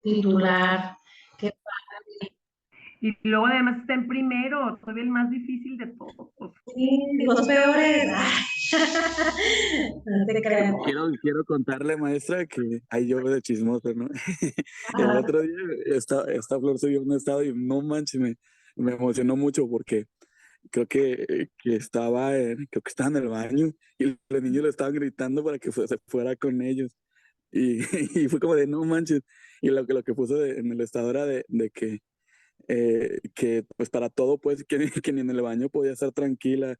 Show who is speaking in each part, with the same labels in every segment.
Speaker 1: titular. Qué
Speaker 2: Y luego además está en primero, todavía el más difícil de todos.
Speaker 1: sí, los peores. No te creas.
Speaker 3: Quiero contarle, maestra, que ahí yo de chismoso, ¿no? El
Speaker 1: Ajá.
Speaker 3: otro día esta flor subió un estado y no manches, me emocionó mucho porque creo que estaba en el baño y los niños le estaban gritando para que se fuera con ellos. Y, y fue como de no manches. Y lo que puso en el estado era que pues para todo, pues, que ni en el baño podía estar tranquila.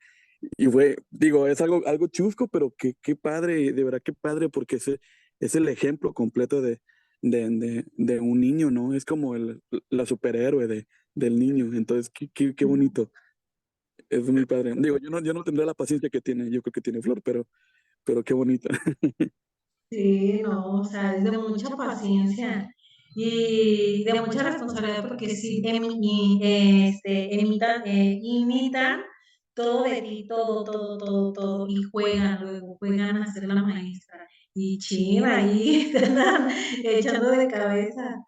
Speaker 3: Y fue, digo, es algo chusco, pero qué padre, de verdad qué padre, porque ese es el ejemplo completo de un niño, ¿no? Es como la superhéroe del niño. Entonces, qué bonito. Es muy padre. Digo, yo no tendré la paciencia que tiene, yo creo que tiene Flor, pero qué bonito.
Speaker 1: Sí, no, o sea, es de mucha paciencia y de mucha responsabilidad porque sí, imitan todo de ti, todo, y juegan, luego juegan a ser la maestra. Y china ahí, te andan echando de cabeza,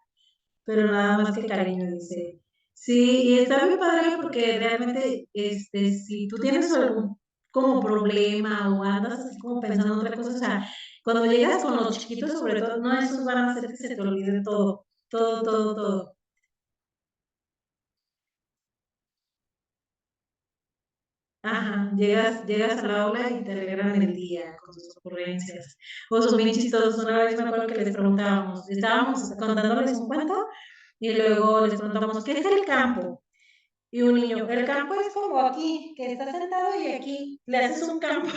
Speaker 1: pero nada más que cariño, dice. Sí, y está bien padre porque realmente, si tú tienes algún como problema o andas así como pensando en otra cosa, o sea, cuando llegas con los chiquitos, sobre todo, no, esos van a hacer que se te olvide todo, todo. Ajá, llegas al aula y te alegran el día con sus ocurrencias. O son bien chistosos. Una vez me acuerdo que les preguntábamos, estábamos contándoles un cuento y luego les preguntamos, ¿qué es el campo? Y un niño, el campo es como aquí, que está sentado y aquí le haces un campo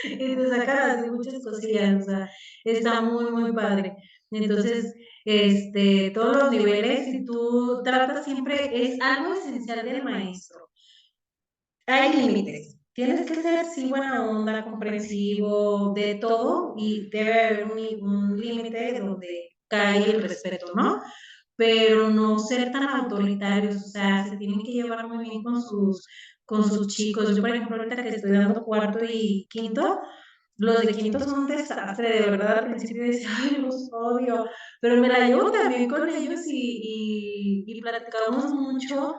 Speaker 1: y te sacas así muchas cosillas, o sea, está muy padre. Entonces, todos los niveles, si tú tratas siempre, es algo esencial del maestro. Hay límites. Tienes que ser, sí, buena onda, comprensivo, de todo, y debe haber un límite donde cae el respeto, ¿no? Pero no ser tan autoritarios, o sea, se tienen que llevar muy bien con sus chicos. Yo, por ejemplo, ahorita que estoy dando cuarto y quinto, los de quinto son un desastre, de verdad, al principio decía, ay, los odio, pero me la llevo también con ellos y platicamos mucho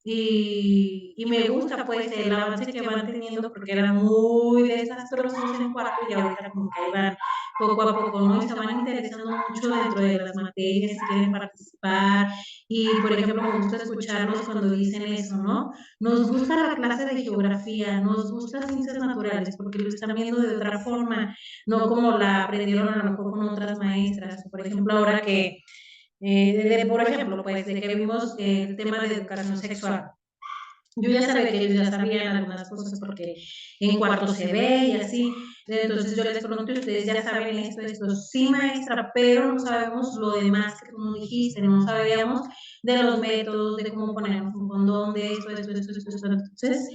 Speaker 1: y me gusta pues el avance que van teniendo porque eran muy desastrosos en cuarto y ahorita como que ahí van poco a poco, ¿no? Y se van interesando mucho dentro de las materias, si quieren participar y por ejemplo me gusta escucharlos cuando dicen eso, ¿no? Nos gusta la clase de geografía, nos gusta ciencias naturales porque lo están viendo de otra forma, no como la aprendieron a lo mejor con otras maestras. Por ejemplo, ahora que por ejemplo, pues de que vimos el tema de educación sexual. Yo ya sabía que ellos ya sabían algunas cosas porque en cuarto se ve y así. Entonces yo les pregunto, ¿ustedes ya saben esto? Sí, maestra, pero no sabemos lo demás que tú nos dijiste, no sabíamos de los métodos, de cómo ponernos un condón, de esto. Entonces,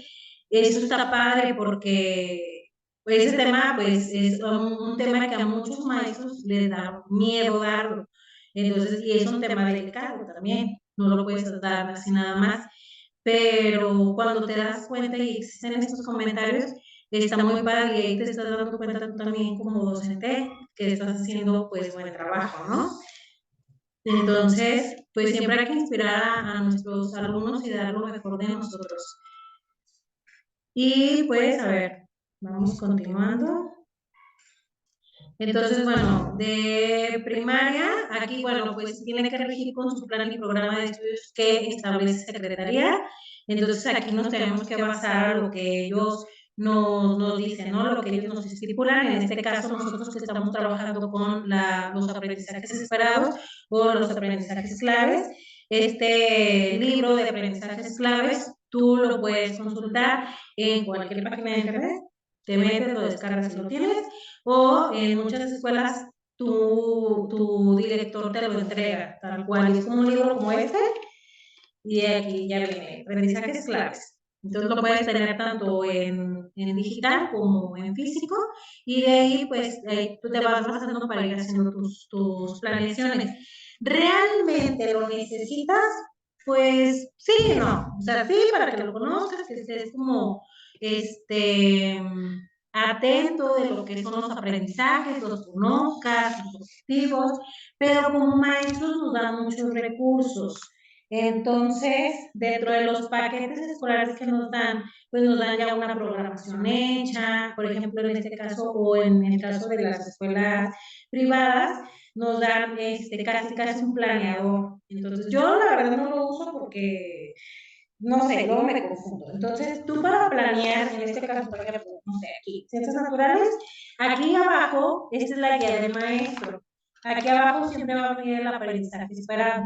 Speaker 1: eso está padre porque ese tema, pues, es un tema que a muchos maestros les da miedo darlo. Entonces, y es un tema delicado también, no lo puedes dar así nada más, pero cuando te das cuenta y existen estos comentarios, está muy padre y ahí te estás dando cuenta tú también como docente que estás haciendo pues buen trabajo, ¿no? Entonces, pues siempre hay que inspirar a nuestros alumnos y dar lo mejor de nosotros. Y pues, a ver, vamos continuando. Entonces, bueno, de primaria, aquí, bueno, pues tiene que regir con su plan y programa de estudios que establece Secretaría. Entonces, aquí nos tenemos que basar a lo que ellos nos dicen, ¿no? Lo que ellos nos estipulan. En este caso, nosotros que estamos trabajando con los aprendizajes esperados o los aprendizajes claves, este libro de aprendizajes claves, tú lo puedes consultar en cualquier página de internet, te metes, lo descargas y lo tienes, o en muchas escuelas tu director te lo entrega, tal cual. Es como un libro como este, y aquí ya viene aprendizajes claves. Entonces lo puedes tener tanto en digital como en físico, y de ahí, pues, ahí tú te vas basando para ir haciendo tus planeaciones. ¿Realmente lo necesitas? Pues sí, no. O sea, sí, para que lo conozcas, que estés como, este, atento de lo que son los aprendizajes, los conozcas, sus objetivos, pero como maestros nos dan muchos recursos. Entonces, dentro de los paquetes escolares que nos dan, pues nos dan ya una programación hecha, por ejemplo, en este caso, o en el caso de las escuelas privadas, nos dan casi un planeador. Entonces, yo la verdad no lo uso porque no sé, luego me confundo. Entonces, tú para planear, en este caso, por ejemplo, no sé, aquí, ciencias naturales, aquí abajo, esta es la guía del maestro. Aquí abajo siempre va a venir el aprendizaje esperado.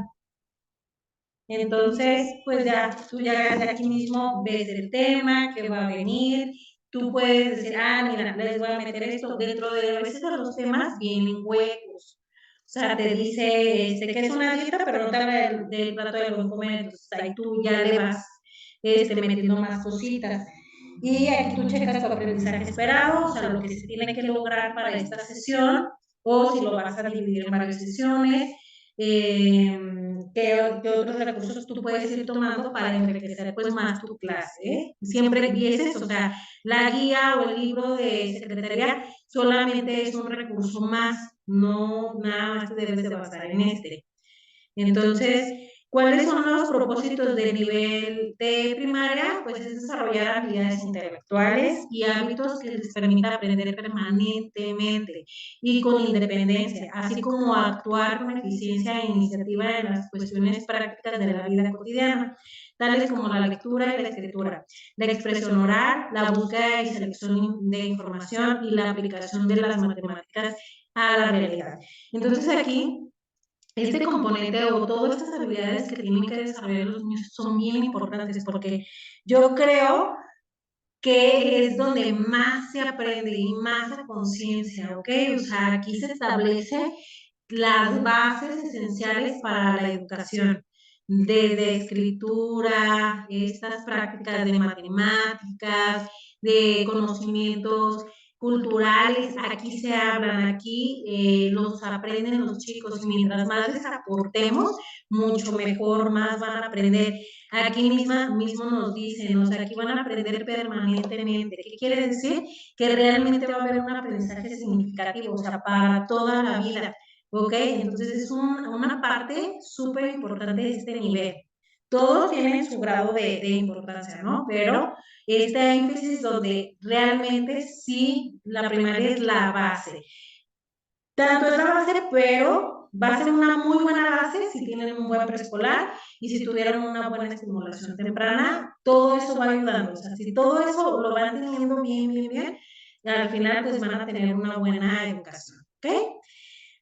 Speaker 1: Entonces, pues ya, tú ya de aquí mismo ves el tema que va a venir. Tú puedes decir, mira, les voy a meter esto. Dentro de a veces de los temas vienen huecos. O sea, te dice que es una dieta, pero no te habla del plato de buen comer. Entonces, ahí tú ya le vas metiendo más cositas. Y aquí tú checas tu aprendizaje esperado, o sea, lo que se tiene que lograr para esta sesión, o si lo vas a dividir en varias sesiones. ¿Qué otros recursos tú puedes ir tomando para enriquecer pues más tu clase? Siempre, y es eso, o sea, la guía o el libro de secretaría solamente es un recurso más, no nada más te debes de basar en este. Entonces, ¿cuáles son los propósitos del nivel de primaria? Pues es desarrollar habilidades intelectuales y hábitos que les permita aprender permanentemente y con independencia, así como actuar con eficiencia e iniciativa en las cuestiones prácticas de la vida cotidiana, tales como la lectura y la escritura, la expresión oral, la búsqueda y selección de información y la aplicación de las matemáticas a la realidad. Entonces aquí este componente o todas estas habilidades que tienen que desarrollar los niños son bien importantes porque yo creo que es donde más se aprende y más a conciencia, ¿ok? O sea, aquí se establece las bases esenciales para la educación, desde escritura, estas prácticas de matemáticas, de conocimientos culturales, aquí se hablan, aquí los aprenden los chicos y mientras más les aportemos, mucho mejor, más van a aprender. Aquí mismo nos dicen, o sea, aquí van a aprender permanentemente. ¿Qué quiere decir? Que realmente va a haber un aprendizaje significativo, o sea, para toda la vida. ¿Ok? Entonces es una parte súper importante de este nivel. Todos tienen su grado de importancia, ¿no? Pero este énfasis donde realmente sí la primaria es la base. Tanto es la base, pero va a ser una muy buena base si tienen un buen preescolar y si tuvieron una buena estimulación temprana, todo eso va ayudando. O sea, si todo eso lo van teniendo bien, al final pues van a tener una buena educación, ¿ok?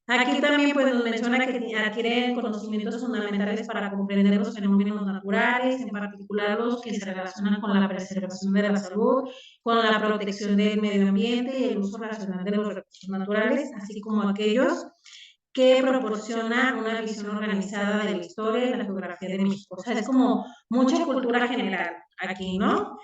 Speaker 1: Aquí también pues nos menciona que adquieren conocimientos fundamentales para comprender los fenómenos naturales, en particular los que se relacionan con la preservación de la salud, con la protección del medio ambiente y el uso racional de los recursos naturales, así como aquellos que proporcionan una visión organizada de la historia y la geografía de México. O sea, es como mucha cultura general aquí, ¿no?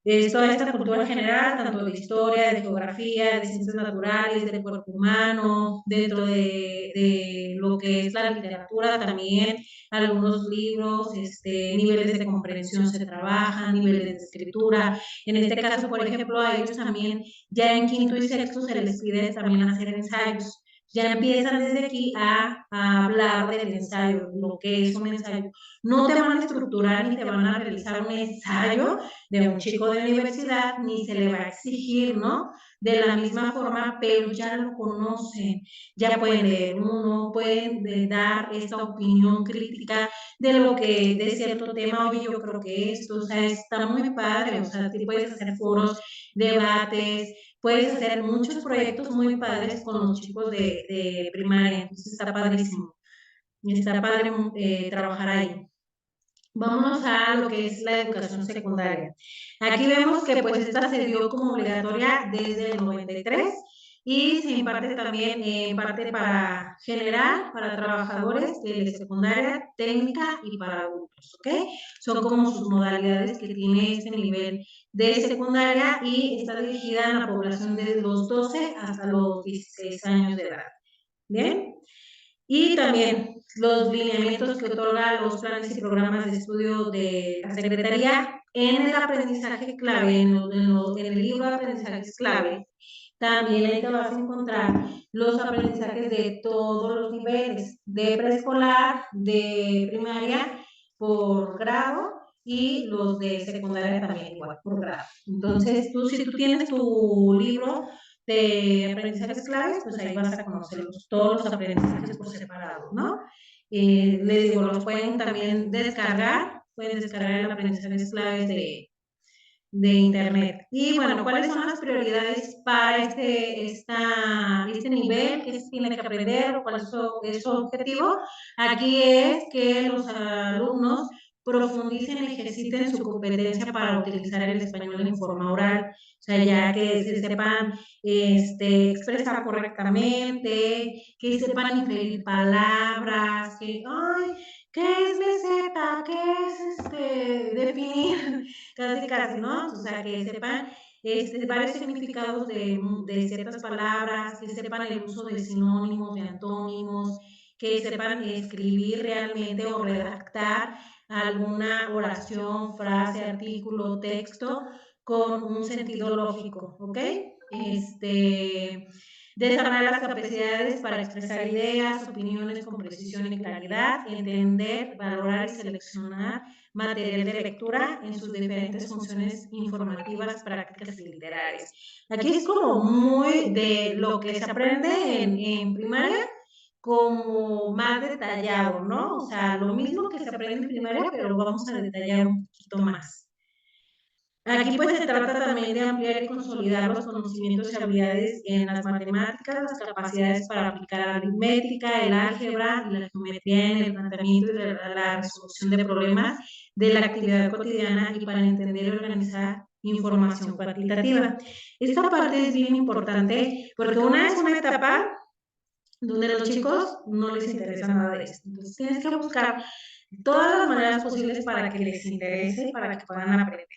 Speaker 1: Es toda esta cultura general, tanto de historia, de geografía, de ciencias naturales, del cuerpo humano, dentro de lo que es la literatura también, algunos libros, niveles de comprensión se trabajan, niveles de escritura. En este caso, por ejemplo, a ellos también, ya en quinto y sexto se les pide también hacer ensayos. Ya empiezan desde aquí a hablar del ensayo, lo que es un ensayo. No te van a estructurar ni te van a realizar un ensayo de un chico de universidad, ni se le va a exigir, ¿no? De la misma forma, pero ya lo conocen, ya pueden leer uno, pueden dar esta opinión crítica de lo que, de cierto tema, oye, yo creo que esto, o sea, está muy padre, o sea, tú puedes hacer foros, debates, puedes hacer muchos proyectos muy padres con los chicos de primaria, entonces está padrísimo, está padre trabajar ahí. Vámonos a lo que es la educación secundaria. Aquí vemos que pues esta se dio como obligatoria desde el 93 y se imparte también en parte para general, para trabajadores de secundaria, técnica y para adultos, ¿ok? Son como sus modalidades que tiene este nivel de secundaria y está dirigida a la población de los 12 hasta los 16 años de edad. ¿Bien? Y también los lineamientos que otorga los planes y programas de estudio de la Secretaría en el aprendizaje clave, en el libro de aprendizajes clave. También ahí te vas a encontrar los aprendizajes de todos los niveles, de preescolar, de primaria, por grado, y los de secundaria también igual, por grado. Entonces, si tú tienes tu libro de aprendizajes claves, pues ahí vas a conocer todos los aprendizajes por separado, ¿no? Les digo, los pueden también descargar, pueden descargar el aprendizajes claves de Internet. Y bueno, ¿cuáles son las prioridades para este nivel? ¿Qué se tiene que aprender? ¿Cuál es su objetivo? Aquí es que los alumnos profundicen y ejerciten su competencia para utilizar el español en forma oral. O sea, ya que se sepan expresar correctamente, que sepan inferir palabras, que, ay, ¿qué es meseta? ¿Qué es definir? Casi, ¿no? O sea, que sepan varios significados de ciertas palabras, que sepan el uso de sinónimos, de antónimos, que sepan escribir realmente o redactar alguna oración, frase, artículo, texto con un sentido lógico, ¿ok? Desarrollar las capacidades para expresar ideas, opiniones con precisión y claridad, entender, valorar y seleccionar material de lectura en sus diferentes funciones informativas, prácticas y literarias. Aquí es como muy de lo que se aprende en primaria, como más detallado, ¿no? O sea, lo mismo que se aprende en primaria, pero lo vamos a detallar un poquito más. Aquí pues se trata también de ampliar y consolidar los conocimientos y habilidades en las matemáticas, las capacidades para aplicar la aritmética, el álgebra y la geometría en el planteamiento y la resolución de problemas de la actividad cotidiana y para entender y organizar información cuantitativa. Esta parte es bien importante porque una es una etapa donde a los chicos no les interesa nada de esto. Entonces tienes que buscar todas las maneras posibles para que les interese, para que puedan aprender.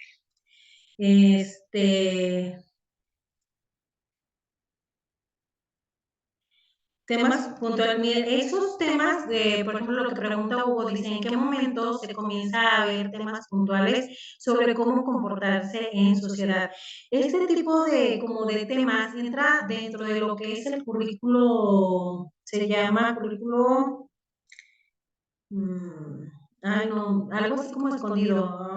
Speaker 1: Temas puntuales, esos temas de, por ejemplo, lo que pregunta Hugo, dice, ¿en qué momento se comienza a ver temas puntuales sobre cómo comportarse en sociedad? Este tipo como de temas entra dentro de lo que es el currículo, se llama currículo, algo así como escondido,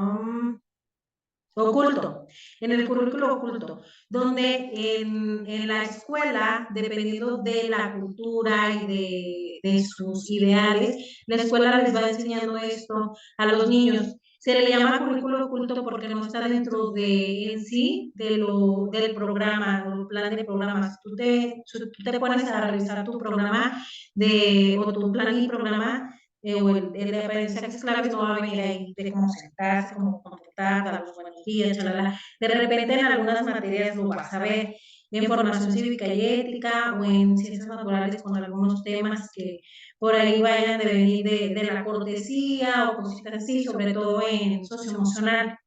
Speaker 1: oculto, en el currículo oculto, donde en la escuela, dependiendo de la cultura y de sus ideales, la escuela les va enseñando esto a los niños. Se le llama currículo oculto porque no está dentro en sí del programa o plan de programas. Tú te pones a revisar tu programa o tu plan y programa o el de aprendizajes claves no va a venir ahí de cómo sentarse, cómo comportar, dar los buenos días, chalala. De repente en algunas materias lo vas a ver, en formación cívica y ética o en ciencias naturales con algunos temas que por ahí vayan de venir de la cortesía o cositas así, sobre todo en socioemocional.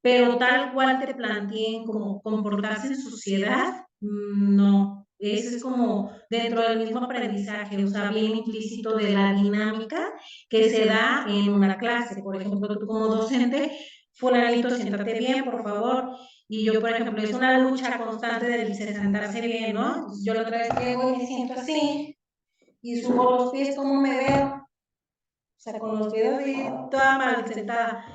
Speaker 1: Pero tal cual te planteen como comportarse en sociedad, no. Eso es como dentro del mismo aprendizaje, o sea, bien implícito de la dinámica que se da en una clase. Por ejemplo, tú como docente, fulanito, siéntate bien, por favor. Y yo, por ejemplo, es una lucha constante de sentarse bien, ¿no? Entonces, yo la otra vez llego y me siento así y subo los pies, ¿cómo me veo? O sea, con los pies así, toda mal sentada.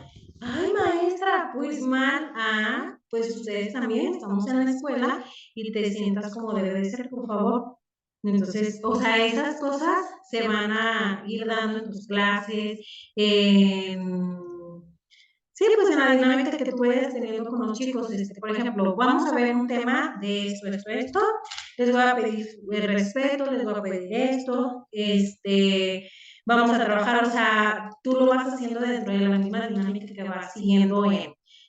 Speaker 1: Ay, maestra, pues mal. Ah, pues ustedes también, estamos en la escuela y te sientas como debe de ser, por favor. Entonces, o sea, esas cosas se van a ir dando en tus clases, sí, pues en la dinámica que tú vayas teniendo con los chicos. Por ejemplo, vamos a ver un tema de esto, les voy a pedir el respeto, les voy a pedir esto, vamos a trabajar, o sea, tú lo vas haciendo dentro de la misma dinámica que vas siguiendo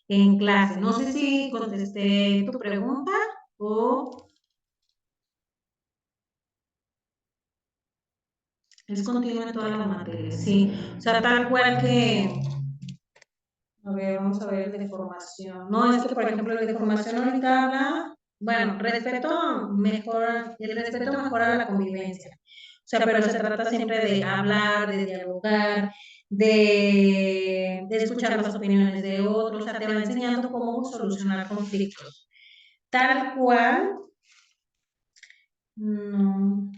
Speaker 1: en clase. No sé si contesté tu pregunta o es continuo en todas las materias, sí. O sea, tal cual que, a ver, vamos a ver el de formación. No, es que, por ejemplo, el de formación ahorita habla, bueno, el respeto mejora la convivencia. sea, pero se trata siempre de hablar, de dialogar, de escuchar las opiniones de otros, o sea, te va enseñando cómo solucionar conflictos. Tal cual, no.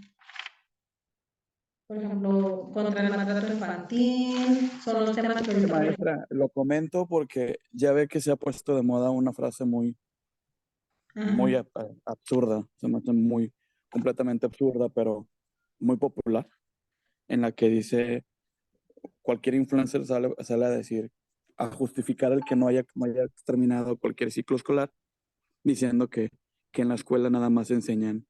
Speaker 1: Por ejemplo, contra el maltrato infantil, son los temas que ahorita, por ejemplo,
Speaker 3: Maestra, lo comento porque ya ve que se ha puesto de moda una frase muy muy
Speaker 1: ajá,
Speaker 3: absurda, se me hace muy completamente absurda, pero muy popular, en la que dice, cualquier influencer sale a decir, a justificar el que no haya terminado cualquier ciclo escolar, diciendo que en la escuela nada más enseñan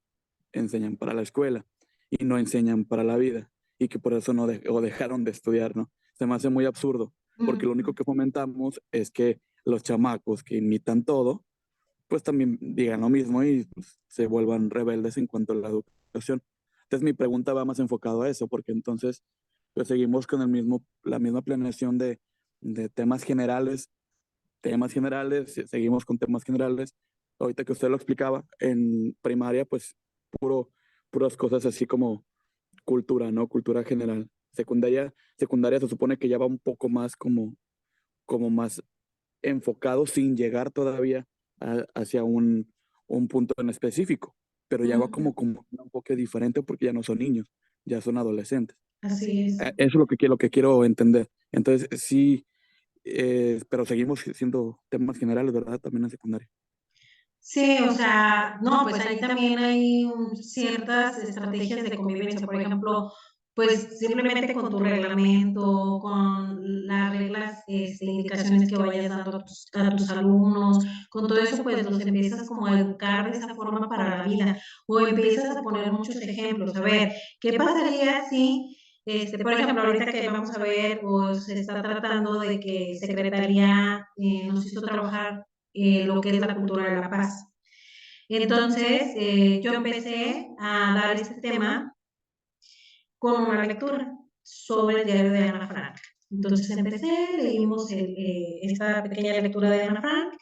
Speaker 3: para la escuela y no enseñan para la vida, y que por eso o dejaron de estudiar, ¿no? Se me hace muy absurdo, porque lo único que fomentamos es que los chamacos que imitan todo, pues también digan lo mismo y pues, se vuelvan rebeldes en cuanto a la educación. Entonces mi pregunta va más enfocado a eso, porque entonces pues seguimos con la misma planeación de temas generales, seguimos con temas generales. Ahorita que usted lo explicaba, en primaria, pues puras cosas así como cultura, ¿no? Cultura general. Secundaria se supone que ya va un poco más como más enfocado sin llegar todavía hacia un punto en específico, pero ya va
Speaker 1: ujú,
Speaker 3: como un enfoque diferente porque ya no son niños, ya son adolescentes.
Speaker 1: así es.
Speaker 3: Eso es lo que quiero entender. Entonces, sí, pero seguimos siendo temas generales, ¿verdad? También en secundaria.
Speaker 1: Sí, o sea, no, pues ahí también hay ciertas estrategias de convivencia, por ejemplo, pues simplemente con tu reglamento, con las reglas, indicaciones que vayas dando a tus alumnos, con todo eso, pues los empiezas como a educar de esa forma para la vida, o empiezas a poner muchos ejemplos. A ver, ¿qué pasaría si, por ejemplo, ahorita que vamos a ver, o se está tratando de que Secretaría nos hizo trabajar lo que es la cultura de la paz? Entonces, yo empecé a dar este tema con una lectura sobre el diario de Ana Frank. Entonces empecé, leímos esta pequeña lectura de Ana Frank,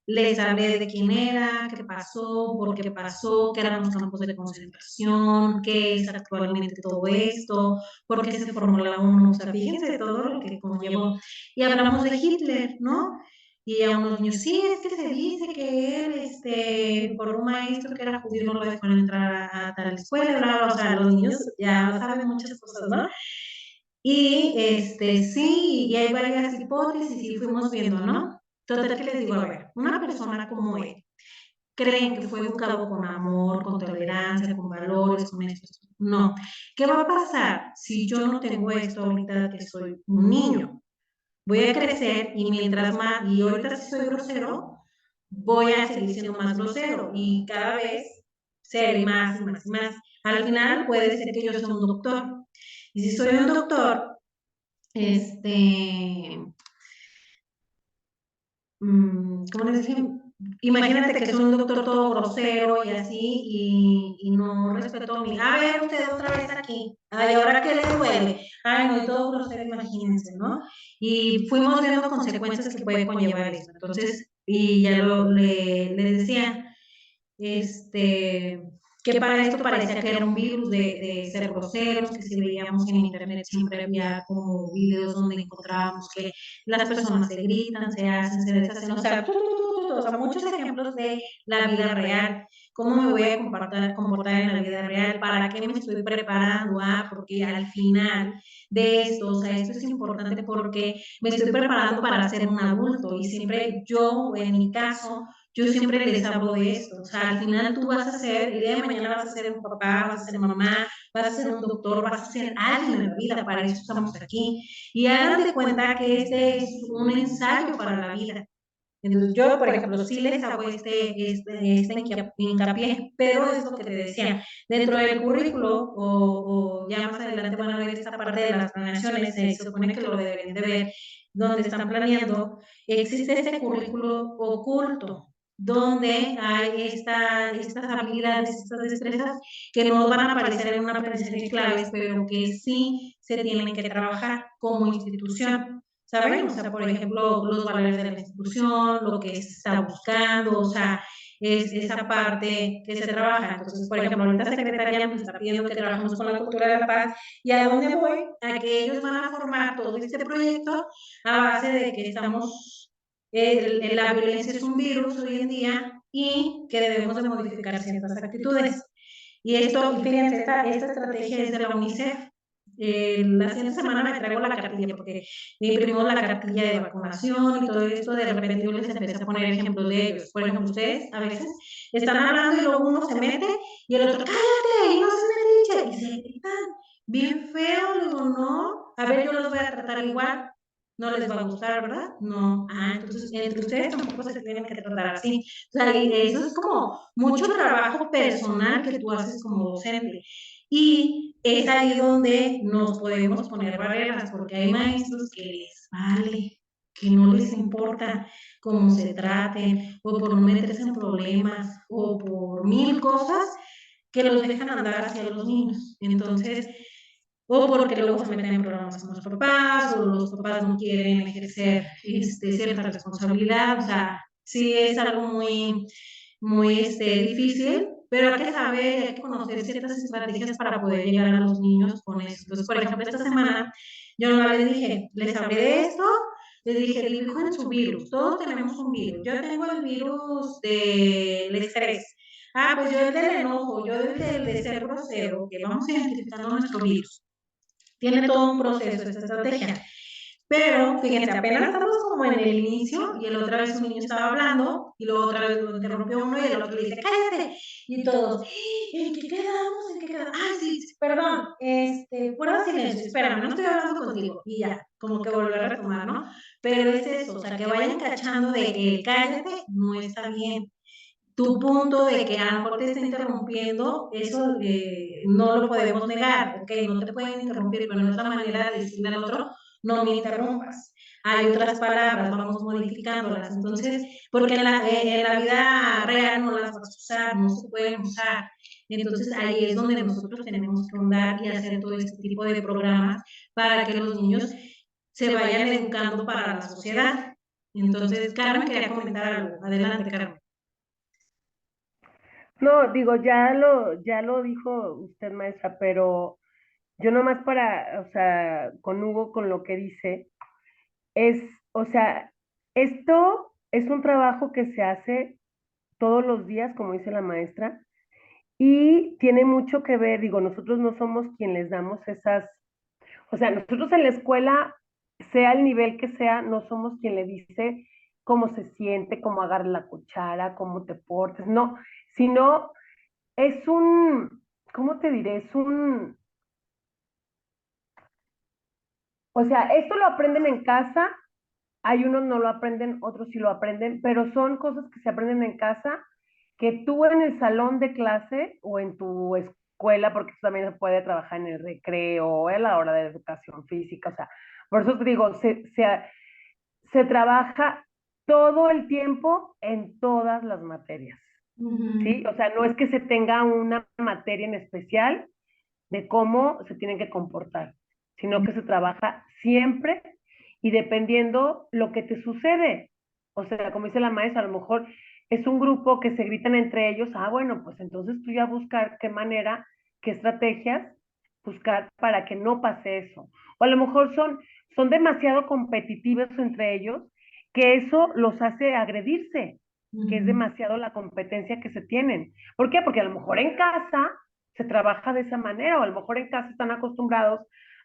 Speaker 1: les hablé de quién era, qué pasó, por qué pasó, qué eran los campos de concentración, qué es actualmente todo esto, por qué se formó la ONU, o sea, fíjense todo lo que conllevó. Y hablamos de Hitler, ¿no? Y a unos niños, sí, es que se dice que él, por un maestro que era judío, no lo dejaron entrar a tal escuela, bla, bla, o sea, los niños ya saben muchas cosas, ¿no? Y sí, y hay varias hipótesis y fuimos viendo, ¿no? Total que les digo, a ver, una persona como él, creen que fue educado con amor, con tolerancia, con valores, con esto. No. ¿Qué va a pasar si yo no tengo esto ahorita que soy un niño? Voy a crecer y mientras más, y ahorita si soy grosero, voy a seguir siendo más grosero y cada vez ser más y más y más. Al final puede ser que yo sea un doctor. Y si soy un doctor, este, ¿cómo les dije? Imagínate que soy un doctor todo grosero y así, y no respeto mi, a ver, usted otra vez aquí, ay, ¿ahora qué le duele? Ay, no, y todo grosero, imagínense, ¿no? Y fuimos viendo consecuencias que puede conllevar esto. Entonces, y ya les decía, este, que para esto parecía que era un virus de ser groseros, que si veíamos en internet siempre había como videos donde encontrábamos que las personas se gritan, se hacen, se deshacen, o sea, o sea, muchos ejemplos de la vida real. ¿Cómo me voy a comportar en la vida real? ¿Para qué me estoy preparando? Porque al final de esto, o sea, esto es importante porque me estoy preparando para ser un adulto y siempre yo, en mi caso, yo siempre les hablo de esto, o sea, al final tú vas a ser, el día de mañana vas a ser un papá, vas a ser mamá, vas a ser un doctor, vas a ser alguien en la vida, para eso estamos aquí. Y hagan de cuenta que este es un ensayo para la vida. Entonces, yo, por ejemplo, sí les hago este hincapié, pero es lo que te decía, dentro del currículo, o ya más adelante van a ver esta parte de las planeaciones, se supone que lo deberían de ver, donde están planeando, existe este currículo oculto, donde hay estas habilidades, estas destrezas que no van a aparecer en una presentación de claves, pero que sí se tienen que trabajar como institución. ¿Saben? O sea, por ejemplo, los valores de la institución, lo que se está buscando, o sea, es esa parte que se trabaja. Entonces, por ejemplo, ahorita Secretaría nos está pidiendo que trabajemos con la cultura de la paz, y a dónde voy, a que ellos van a formar todo este proyecto a base de que estamos, la violencia es un virus hoy en día y que debemos de modificar ciertas actitudes. Y esto, fíjense, esta estrategia es de la UNICEF. La siguiente semana me traigo la cartilla porque imprimimos la cartilla de vacunación y todo esto. De repente yo les empecé a poner ejemplos de ellos. Por ejemplo, ustedes a veces están hablando y luego uno se mete y el otro, cállate, y no se me dice, y se gritan bien feo. Le digo, no, a ver, yo los voy a tratar igual. No les va a gustar, ¿verdad? No. Ah, entonces entre ustedes tampoco se tienen que tratar así. O sea, y eso es como mucho trabajo personal que tú haces como docente. Y es ahí donde nos podemos poner barreras, porque hay maestros que les vale, que no les importa cómo se traten, o por no meterse en problemas, o por mil cosas que los dejan andar hacia los niños. Entonces, o porque luego se meten en problemas con los papás, o los papás no quieren ejercer cierta responsabilidad. O sea, sí es algo muy, muy difícil, pero hay que saber y hay que conocer ciertas estrategias para poder llegar a los niños con eso. Entonces, por ejemplo, esta semana yo no les dije, les hablé de esto, les dije, dibujen su virus, todos tenemos un virus. Yo tengo el virus del estrés. Ah, pues yo el del enojo, yo el del de ser grosero, que vamos identificando nuestro virus. Tiene todo un proceso esta estrategia. Pero, fíjense, apenas estamos como en el inicio y el otra vez un niño estaba hablando y luego otra vez lo interrumpió uno y el otro le dice, cállate. Y todos, ¿en qué quedamos? ¿En qué quedamos? Ah, sí, sí, perdón, guarda silencio, espérame, no estoy hablando contigo. Y ya, como que volver a retomar, ¿no? Pero es eso, o sea, que vayan cachando de que el cállate no está bien. Tu punto de que a lo mejor te está interrumpiendo, eso no lo podemos negar, ok, no te pueden interrumpir, pero no es la manera de decirle al otro, no me interrumpas. Hay otras palabras, vamos modificándolas. Entonces, porque en la vida real no las vas a usar, no se pueden usar. Entonces, ahí es donde nosotros tenemos que andar y hacer todo este tipo de programas para que los niños se vayan educando para la sociedad. Entonces, Carmen quería comentar algo. Adelante, Carmen.
Speaker 2: No, digo, ya lo dijo usted, maestra, pero yo nomás para, o sea, con Hugo, con lo que dice, es, o sea, esto es un trabajo que se hace todos los días, como dice la maestra, y tiene mucho que ver, digo, nosotros no somos quien les damos esas, o sea, nosotros en la escuela, sea el nivel que sea, no somos quien le dice cómo se siente, cómo agarra la cuchara, cómo te portes, no, sino es un, ¿cómo te diré? Es un, o sea, esto lo aprenden en casa, hay unos no lo aprenden, otros sí lo aprenden, pero son cosas que se aprenden en casa, que tú en el salón de clase o en tu escuela, porque eso también se puede trabajar en el recreo o en la hora de educación física, o sea, por eso te digo, se trabaja todo el tiempo en todas las materias, ¿sí? O sea, no es que se tenga una materia en especial de cómo se tienen que comportar, sino que se trabaja siempre y dependiendo lo que te sucede. O sea, como dice la maestra, a lo mejor es un grupo que se gritan entre ellos, ah, bueno, pues entonces tú ya buscar qué manera, qué estrategias buscar para que no pase eso. O a lo mejor son demasiado competitivos entre ellos, que eso los hace agredirse, que es demasiado la competencia que se tienen. ¿Por qué? Porque a lo mejor en casa se trabaja de esa manera, o a lo mejor en casa están acostumbrados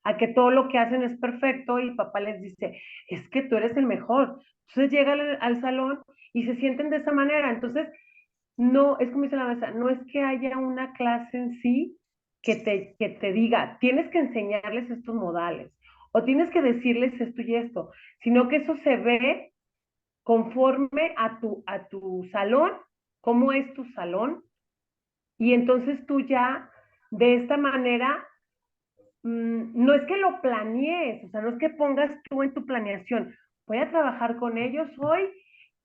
Speaker 2: a que todo lo que hacen es perfecto y papá les dice, es que tú eres el mejor. Entonces llegan al salón y se sienten de esa manera. Entonces, no, es como dice la maestra, no es que haya una clase en sí que te diga, tienes que enseñarles estos modales o tienes que decirles esto y esto, sino que eso se ve conforme a tu salón, cómo es tu salón, y entonces tú ya de esta manera, no es que lo planees, o sea, no es que pongas tú en tu planeación, voy a trabajar con ellos hoy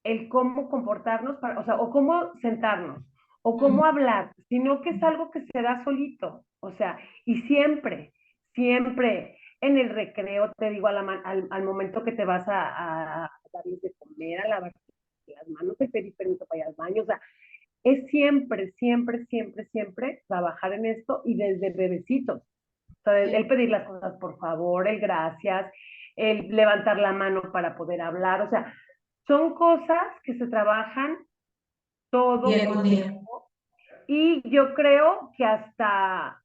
Speaker 2: el cómo comportarnos, para, o sea, o cómo sentarnos, o cómo hablar, sino que es algo que se da solito, o sea, y siempre, siempre en el recreo, te digo, al momento que te vas a darles de comer, a lavar las manos, te pedí permiso para ir al baño, o sea, es siempre, siempre, siempre, siempre trabajar en esto y desde bebecitos. O sea, el pedir las cosas por favor, el gracias, el levantar la mano para poder hablar, o sea, son cosas que se trabajan todo
Speaker 1: día con
Speaker 2: el
Speaker 1: día.
Speaker 2: tiempo y yo creo que hasta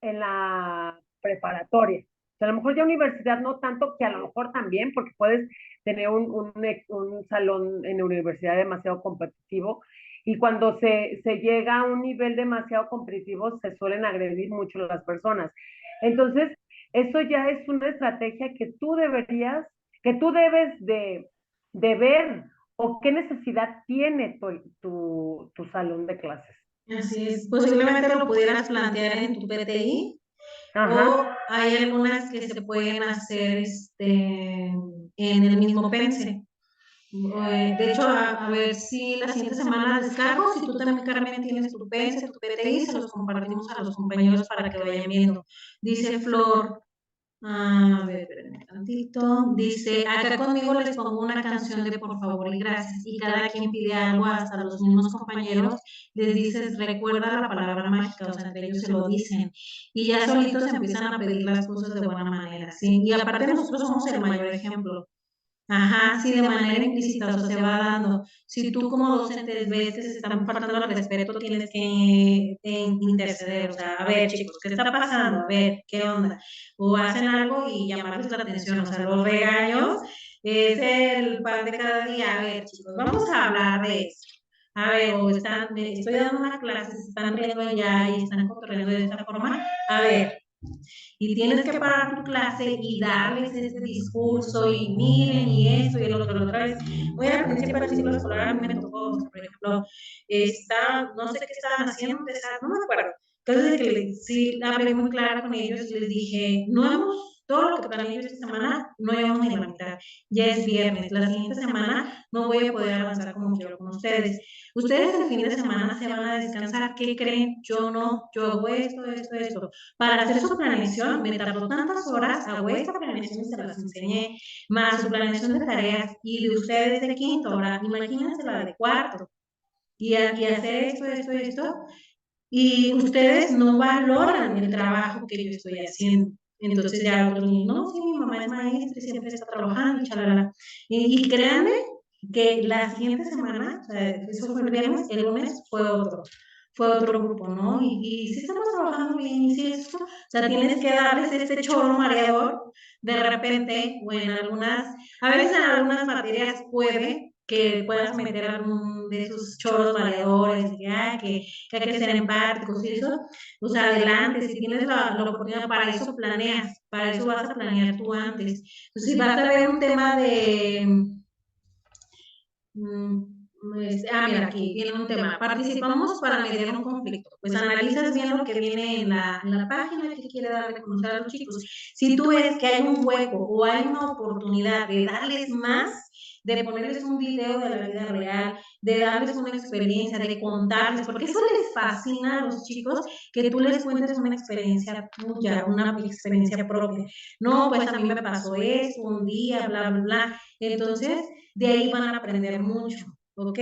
Speaker 2: en la preparatoria. O sea, a lo mejor ya universidad no tanto, que a lo mejor también, porque puedes tener un salón en universidad demasiado competitivo y cuando se llega a un nivel demasiado competitivo se suelen agredir mucho las personas. Entonces, eso ya es una estrategia que tú deberías, que tú debes de ver o qué necesidad tiene tu salón de clases.
Speaker 1: Así es. Posiblemente lo pudieras plantear en tu PTI o
Speaker 2: Ajá.
Speaker 1: hay algunas que se pueden hacer en el mismo Pense. De hecho, a ver si la siguiente semana descargo, si tú también, Carmen, tienes tu Pense, tu PTI, se los compartimos a los compañeros para que vayan viendo. Dice Flor, a ver, espérenme tantito. Dice, acá conmigo les pongo una canción de por favor y gracias. Y cada quien pide algo, hasta los mismos compañeros les dices, recuerda la palabra mágica, o sea, entre ellos se lo dicen. Y ya solitos empiezan a pedir las cosas de buena manera, ¿sí? Y aparte nosotros somos el mayor ejemplo. Ajá, sí, de manera implícita, o sea, se va dando. Si tú como docente ves que se están faltando al respeto, tienes que interceder, o sea, a ver, chicos, ¿qué está pasando? A ver, ¿qué onda? O hacen algo y llamarles la atención, o sea, los regaños es el pan de cada día. A ver, chicos, vamos a hablar de eso. A ver, o están, estoy dando una clase, se están riendo ya y están corriendo de esta forma. A ver, y tienes que parar tu clase y darles ese discurso y miren y esto y lo otro. Otra vez, voy al principio del ciclo escolar, a mí me tocó, o sea, por ejemplo, no sé qué estaban haciendo, no me acuerdo. Entonces, que sí hablé muy clara con ellos y les dije, no hemos, todo lo que planeé yo esta semana, no llevamos ni la mitad. Ya es viernes, la siguiente semana no voy a poder avanzar como quiero con ustedes. Ustedes el fin de semana se van a descansar, ¿qué creen? Yo no, yo hago esto, esto, esto. Para hacer su planeación me tardó tantas horas, hago esta planeación y se las enseñé, más su planeación de tareas y de ustedes de quinto, ahora imagínense la de cuarto, y hacer esto, esto, esto, y ustedes no valoran el trabajo que yo estoy haciendo. Entonces ya otros niños, no, sí, mi mamá es maestra y siempre está trabajando y chalala. Y créanme que la siguiente semana, o sea, eso fue el viernes, el lunes fue otro grupo, ¿no? Y sí estamos trabajando bien, y sí esto, o sea, tienes que darles este choro mareador de repente, o en algunas, a veces en algunas materias puede que puedas meter algún de esos choros mareadores, que hay que ser empáticos y eso, pues adelante, si tienes la oportunidad, para eso planeas, para eso vas a planear tú antes. Entonces, si vas a ver un tema de, mira, aquí viene un tema. Participamos para mediar un conflicto. Pues analizas bien lo que viene en la página que quiere darle a conocer a los chicos. Si tú ves que hay un hueco o hay una oportunidad de darles más, de ponerles un video de la vida real, de darles una experiencia, de contarles, porque eso les fascina a los chicos, que tú les cuentes una experiencia tuya, una experiencia propia. No, pues a mí me pasó esto un día, bla, bla, bla. Entonces, de ahí van a aprender mucho, ¿ok?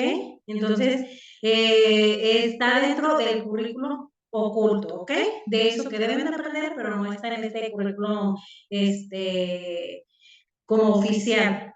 Speaker 1: Entonces, está dentro del currículo oculto, ¿ok? De eso que deben de aprender, pero no está en este currículo como oficial.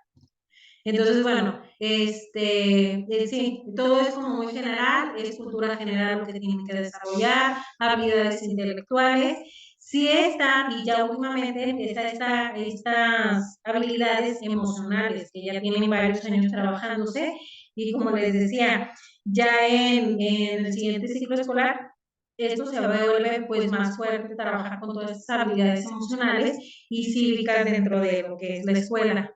Speaker 1: Entonces, bueno, sí, todo es como muy general, es cultura general lo que tienen que desarrollar, habilidades intelectuales. Sí están, y ya últimamente, estas habilidades emocionales que ya tienen varios años trabajándose, y como les decía, ya en el siguiente ciclo escolar, esto se vuelve pues más fuerte, trabajar con todas estas habilidades emocionales y cívicas dentro de lo que es la escuela.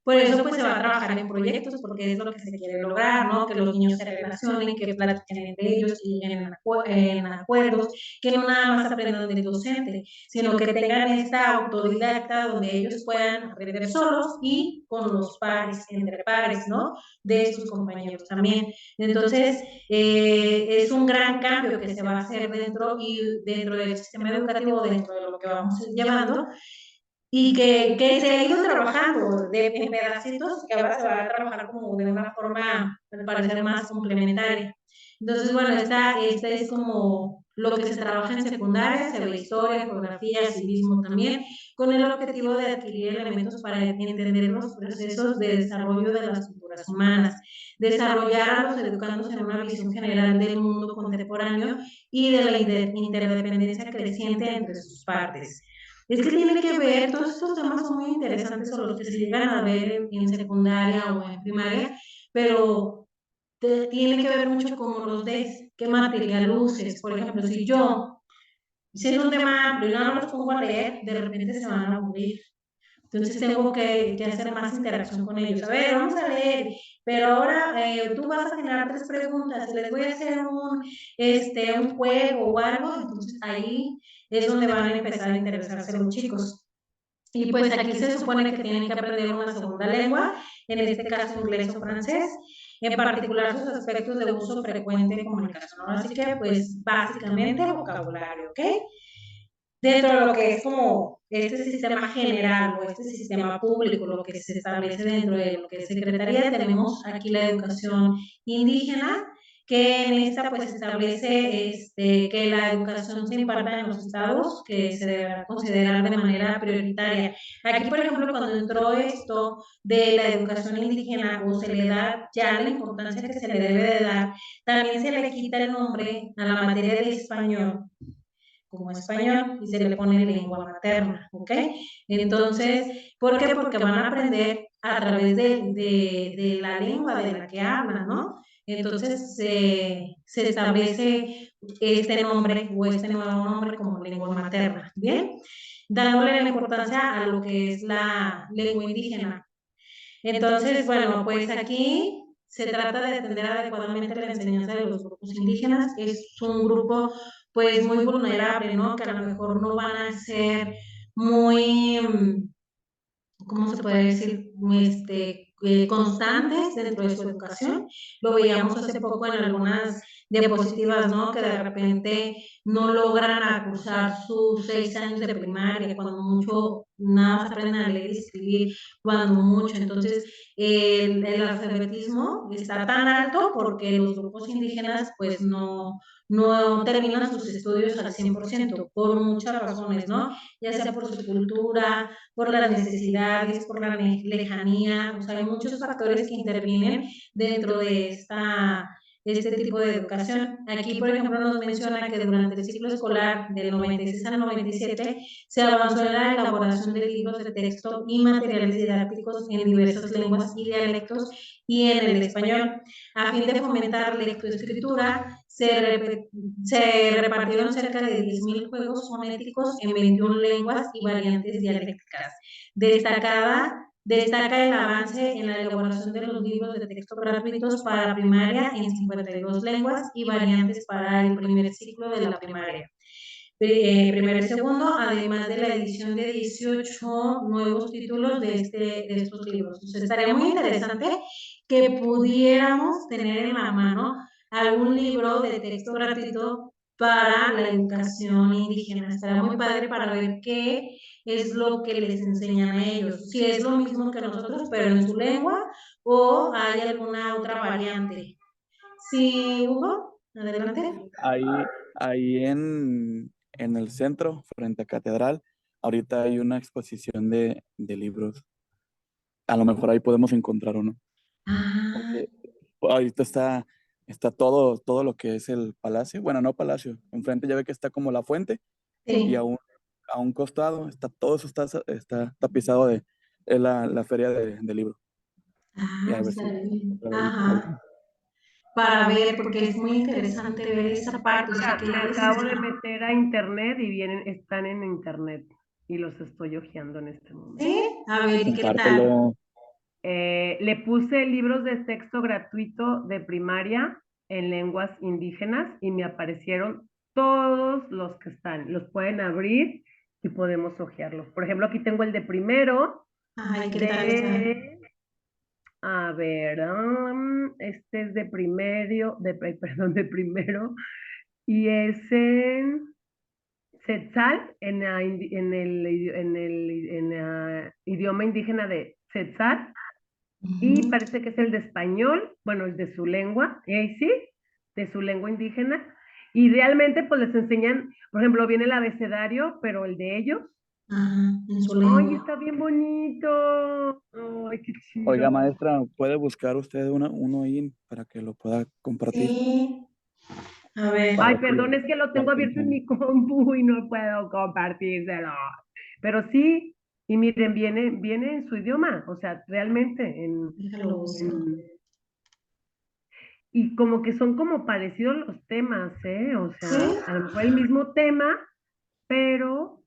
Speaker 1: Por eso pues se va a trabajar en proyectos, porque es lo que se quiere lograr, ¿no? Que los niños se relacionen, que platiquen entre ellos y lleguen en acuerdos, que no nada más aprendan del docente, sino que tengan esta autodidacta donde ellos puedan aprender solos y con los pares, entre pares, ¿no? De sus compañeros también. Entonces, es un gran cambio que se va a hacer dentro del sistema educativo, dentro de lo que vamos llevando, y que se ha ido trabajando en pedacitos, que ahora se va a trabajar como de una forma, al parecer, más complementaria. Entonces, bueno, esta es como lo que se trabaja en secundaria, se ve historia, geografía, civismo también, con el objetivo de adquirir elementos para entender los procesos de desarrollo de las culturas humanas, desarrollar a los educandos en una visión general del mundo contemporáneo y de la interdependencia creciente entre sus partes. Es que tiene que ver, todos estos temas son muy interesantes o los que se llegan a ver en secundaria o en primaria, pero tiene que ver mucho cómo los des, qué material uses. Por ejemplo, si es un tema amplio y no los pongo a leer, de repente se van a aburrir. Entonces tengo que hacer más interacción con ellos. A ver, vamos a leer, pero ahora tú vas a generar 3 preguntas, les voy a hacer un juego o algo, entonces ahí es donde van a empezar a interesarse los chicos. Y pues aquí se supone que tienen que aprender una segunda lengua, en este caso inglés o francés, en particular sus aspectos de uso frecuente de comunicación. Así que pues básicamente vocabulario, ¿ok? Dentro de lo que es como este sistema general o este sistema público, lo que se establece dentro de lo que es Secretaría, tenemos aquí la educación indígena, que en esta pues establece que la educación se imparta en los estados, que se deberá considerar de manera prioritaria. Aquí, por ejemplo, cuando entró esto de la educación indígena o se le da ya la importancia que se le debe de dar, también se le quita el nombre a la materia de español como español y se le pone lengua materna, ¿ok? Entonces, ¿por qué? Porque van a aprender a través de la lengua de la que hablan, ¿no? Entonces, se establece este nombre o este nuevo nombre como lengua materna, ¿bien? Dándole la importancia a lo que es la lengua indígena. Entonces, bueno, pues aquí se trata de atender adecuadamente la enseñanza de los grupos indígenas. Es un grupo pues muy vulnerable, ¿no? Que a lo mejor no van a ser muy, ¿cómo se puede decir? Constantes dentro de su educación. Lo veíamos hace poco en algunas diapositivas, ¿no? Que de repente no logran acusar sus 6 años de primaria, cuando mucho, nada más aprenden a leer y escribir, cuando mucho. Entonces, el alfabetismo está tan alto porque los grupos indígenas, pues, no terminan sus estudios al 100% por muchas razones, ¿no? Ya sea por su cultura, por las necesidades, por la lejanía, o sea, hay muchos factores que intervienen dentro de este tipo de educación. Aquí, por ejemplo, nos menciona que durante el ciclo escolar del 96 al 97 se avanzó en la elaboración de libros de texto y materiales didácticos en diversas lenguas y dialectos y en el español. A fin de fomentar lectoescritura, se repartieron cerca de 10.000 juegos fonéticos en 21 lenguas y variantes dialécticas. Destaca el avance en la elaboración de los libros de texto gratuitos para primaria en 52 lenguas y variantes para el primer ciclo de la primaria. Primero y segundo, además de la edición de 18 nuevos títulos de estos libros. Entonces, estaría muy interesante que pudiéramos tener en la mano algún libro de texto gratuito para la educación indígena. Estaría muy padre para ver qué es lo que les enseñan a ellos. Si es lo mismo que nosotros, pero en su lengua, o hay alguna otra variante. Sí, Hugo, adelante.
Speaker 3: Ahí en el centro, frente a Catedral, ahorita hay una exposición de libros. A lo mejor ahí podemos encontrar uno.
Speaker 1: Ah,
Speaker 3: Porque ahorita está todo lo que es el palacio. Bueno, no palacio. Enfrente ya ve que está como la fuente y
Speaker 1: sí.
Speaker 3: a un costado todo eso está tapizado es la feria de libro. Y
Speaker 1: Ah,
Speaker 3: a ver
Speaker 1: está
Speaker 3: si
Speaker 1: bien.
Speaker 3: ahí.
Speaker 1: Ajá. Para ver, porque es muy interesante ver esa parte, o sea, que
Speaker 2: Me
Speaker 1: ya les
Speaker 2: acabo de
Speaker 1: enseñan.
Speaker 2: meter a internet y están en internet y los estoy hojeando en este momento.
Speaker 1: ¿Sí? A ver, ¿y qué tal?
Speaker 3: Compártelo.
Speaker 2: Le puse libros de texto gratuito de primaria en lenguas indígenas y me aparecieron todos los que están. Los pueden abrir y podemos hojearlos. Por ejemplo, aquí tengo el de primero
Speaker 1: Ay, ¿qué tal está?
Speaker 2: de, a ver, este es de primero, perdón, de primero, y es en Quetzal, en el idioma indígena de Quetzal, y
Speaker 1: Ujú.
Speaker 2: parece que es el de español, bueno, el de su lengua, y ahí sí, de su lengua indígena, y realmente pues les enseñan, por ejemplo, viene el abecedario, pero el de ellos.
Speaker 1: Ajá, en su
Speaker 2: ¡Ay,
Speaker 1: lengua.
Speaker 2: está bien bonito! ¡Ay, qué
Speaker 3: Oiga,
Speaker 2: chido!
Speaker 3: maestra, ¿puede buscar usted uno ahí para que lo pueda compartir?
Speaker 1: Sí, a ver.
Speaker 2: Ay,
Speaker 3: Para que
Speaker 2: perdón,
Speaker 3: lo,
Speaker 2: es que lo
Speaker 3: para
Speaker 2: tengo
Speaker 3: que lo
Speaker 2: abierto en mi compu y no puedo compartírselo. Pero sí, y miren, viene en su idioma, o sea, realmente
Speaker 1: Déjalo busco.
Speaker 2: y como que son como parecidos los temas, ¿eh? O
Speaker 1: ¿Sí?
Speaker 2: sea, a lo mejor el mismo tema, pero,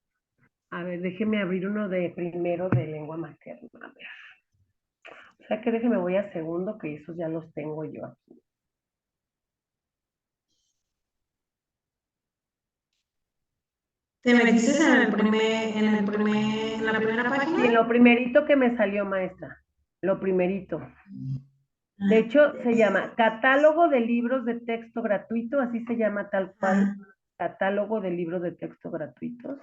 Speaker 2: a ver, déjeme abrir uno de primero de lengua materna. A ver. O sea que déjeme voy a segundo, que esos ya los tengo yo aquí.
Speaker 1: ¿Te metiste en la primera
Speaker 2: Sí, en
Speaker 1: página?
Speaker 2: lo primerito que me salió, maestra. Lo primerito. De
Speaker 1: Ah,
Speaker 2: hecho, se llama Catálogo de Libros de Texto Gratuito, así se llama tal cual,
Speaker 1: ah.
Speaker 2: Catálogo de Libros de Texto Gratuitos.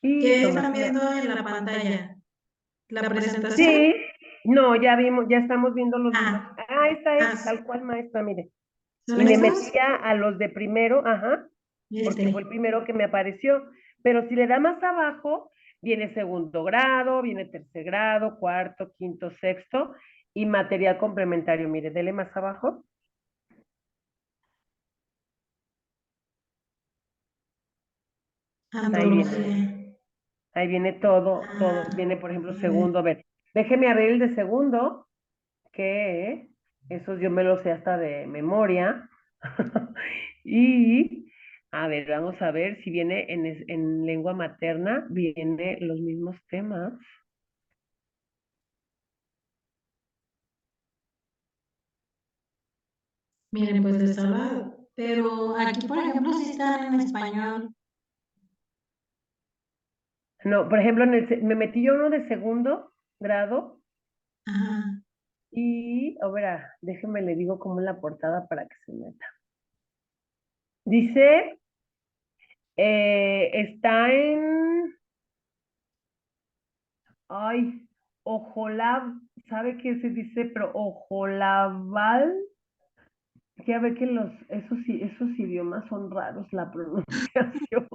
Speaker 2: Y
Speaker 1: ¿Qué
Speaker 2: nomás
Speaker 1: están
Speaker 2: que me...
Speaker 1: viendo en la pantalla? ¿La presentación?
Speaker 2: Sí, no, ya vimos, ya estamos viendo los libros.
Speaker 1: Ah,
Speaker 2: Ah, esta es
Speaker 1: ah,
Speaker 2: tal cual, maestra, mire.
Speaker 1: ¿son
Speaker 2: Y me
Speaker 1: estos?
Speaker 2: metía a los de primero, ajá, porque fue el
Speaker 1: Este.
Speaker 2: primero que me apareció. Pero si le da más abajo, viene segundo grado, viene tercer grado, cuarto, quinto, sexto y material complementario. Mire, dele más abajo. Ahí viene,
Speaker 1: Antología.
Speaker 2: mire. Ahí viene todo, todo.
Speaker 1: Ah,
Speaker 2: Viene, por ejemplo,
Speaker 1: a ver.
Speaker 2: segundo. A ver, déjeme abrir el de segundo, que esos yo me los sé hasta de memoria. Y, a ver, vamos a ver si viene en lengua materna, viene los mismos temas.
Speaker 1: Miren, pues les habla, pero aquí, por ejemplo, sí están en español.
Speaker 2: No, por ejemplo, me metí yo uno de segundo grado
Speaker 1: Ajá.
Speaker 2: y, a ver, déjeme le digo cómo es la portada para que se meta. Dice, está en, ay, Ojolab, ¿sabe qué se dice? Pero Ojolabal, que a ver que esos idiomas son raros, la pronunciación.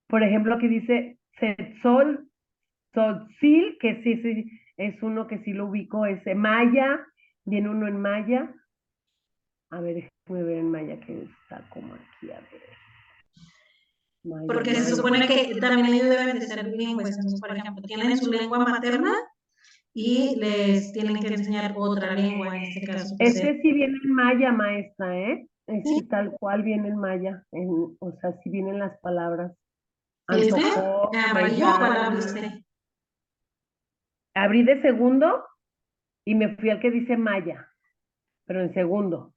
Speaker 2: Por ejemplo, aquí dice Setzol, Tzotzil, que sí, sí, es uno que sí lo ubico, es maya, viene uno en maya. A ver, déjame ver en maya que está como aquí, a ver. Maya,
Speaker 1: Porque se
Speaker 2: maya.
Speaker 1: supone que también ellos deben de ser bilingües. Entonces, por ejemplo, tienen su lengua materna y les tienen que enseñar otra lengua, en este caso, pues
Speaker 2: Este sí viene en maya, maestra, ¿eh?
Speaker 1: sí,
Speaker 2: Este tal cual viene en maya, o sea, sí vienen las palabras.
Speaker 1: este,
Speaker 2: Antojó,
Speaker 1: amarillo, ¿cuál
Speaker 2: maital.
Speaker 1: abriste?
Speaker 2: Abrí de segundo y me fui al que dice maya, pero en segundo.